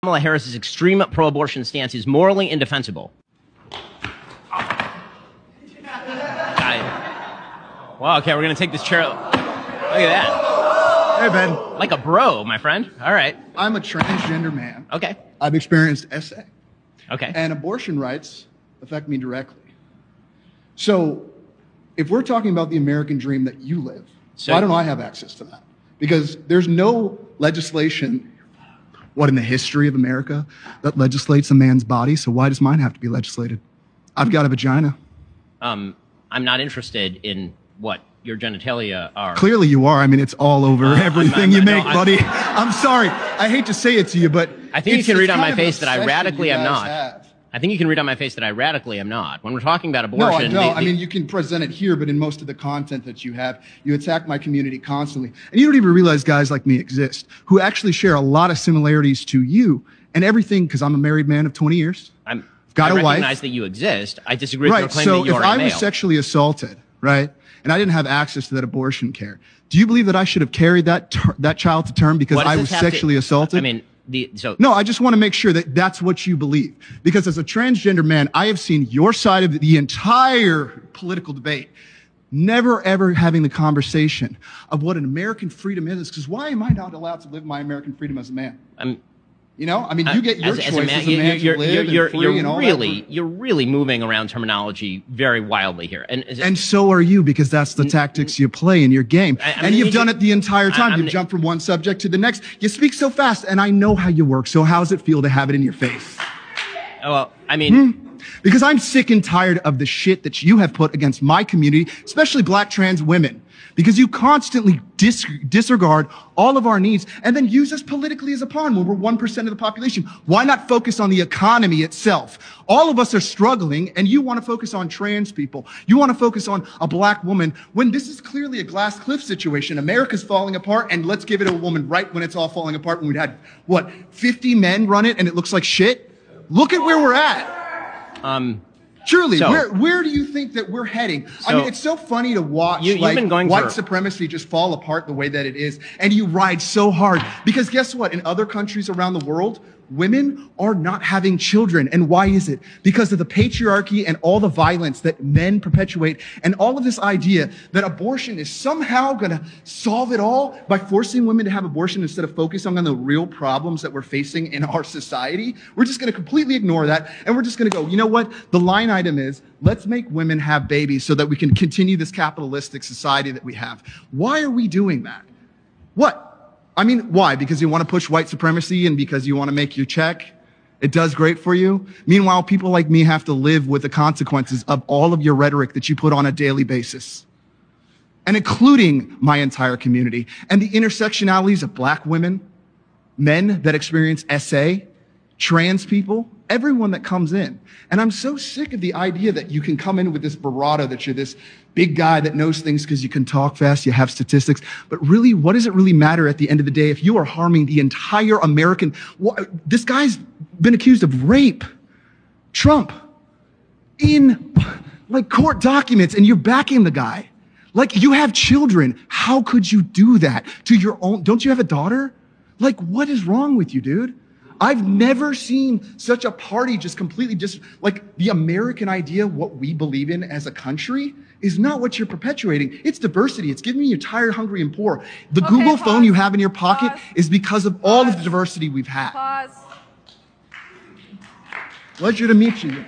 Kamala Harris's extreme pro-abortion stance is morally indefensible. Well, okay, we're going to take this chair. Look at that. Hey, Ben. Like a bro, my friend. All right. I'm a transgender man. Okay. I've experienced SA. Okay. And abortion rights affect me directly. So if we're talking about the American dream that you live, why don't I have access to that? Because there's no legislation, in the history of America, that legislates a man's body, so why does mine have to be legislated? I've got a vagina. I'm not interested in what your genitalia are. Clearly you are. I mean, it's all over everything you make, buddy. I'm sorry. I hate to say it to you, but I think you can read on my face that I radically am not. I think you can read on my face that I radically am not. When we're talking about abortion... No, I mean, you can present it here, but in most of the content that you have, you attack my community constantly. And you don't even realize guys like me exist, who actually share a lot of similarities to you and everything, because I'm a married man of 20 years. I got a wife. recognize that you exist. I disagree with your claim that you're a male. So if I was sexually assaulted, right, and I didn't have access to that abortion care, do you believe that I should have carried that child to term because I was sexually assaulted? I mean... No, I just want to make sure that that's what you believe. Because as a transgender man, I have seen your side of the entire political debate, never ever having the conversation of what an American freedom is. Because why am I not allowed to live my American freedom as a man? You know, I mean, you get your choice as a man to live and free and all that. You're really moving around terminology very wildly here. And so are you, because that's the tactics you play in your game. And you've done it the entire time. You jump from one subject to the next. You speak so fast, and I know how you work. So how does it feel to have it in your face? Well, I mean... Because I'm sick and tired of the shit that you have put against my community, especially black trans women. Because you constantly disregard all of our needs and then use us politically as a pawn when we're 1% of the population. Why not focus on the economy itself? All of us are struggling, and you want to focus on trans people. You want to focus on a black woman when this is clearly a glass cliff situation. America's falling apart, and let's give it to a woman right when it's all falling apart, when we'd had, 50 men run it and it looks like shit? Look at where we're at. Truly, where do you think that we're heading? I mean, it's so funny to watch white supremacy just fall apart the way that it is, and you ride so hard. Because guess what? In other countries around the world, women are not having children. And why is it? Because of the patriarchy and all the violence that men perpetuate, and all of this idea that abortion is somehow going to solve it all by forcing women to have abortion instead of focusing on the real problems that we're facing in our society. We're just going to completely ignore that, and we're just going to go, you know what? The line item is, let's make women have babies so that we can continue this capitalistic society that we have. Why are we doing that? What? I mean, why? Because you want to push white supremacy and because you want to make your check? It does great for you? Meanwhile, people like me have to live with the consequences of all of your rhetoric that you put on a daily basis. And including my entire community. And the intersectionalities of black women, men that experience SA, trans people, everyone that comes in. And I'm so sick of the idea that you can come in with this bravado, that you're this big guy that knows things because you can talk fast, you have statistics. But really, what does it really matter at the end of the day if you are harming the entire American... This guy's been accused of rape. Trump. In, court documents, and you're backing the guy. You have children. How could you do that to your own... Don't you have a daughter? What is wrong with you, dude? I've never seen such a party just completely the American idea, what we believe in as a country, is not what you're perpetuating. It's diversity. It's giving you tired, hungry, and poor. The Google phone you have in your pocket is because of all of the diversity we've had. Pause. Pleasure to meet you.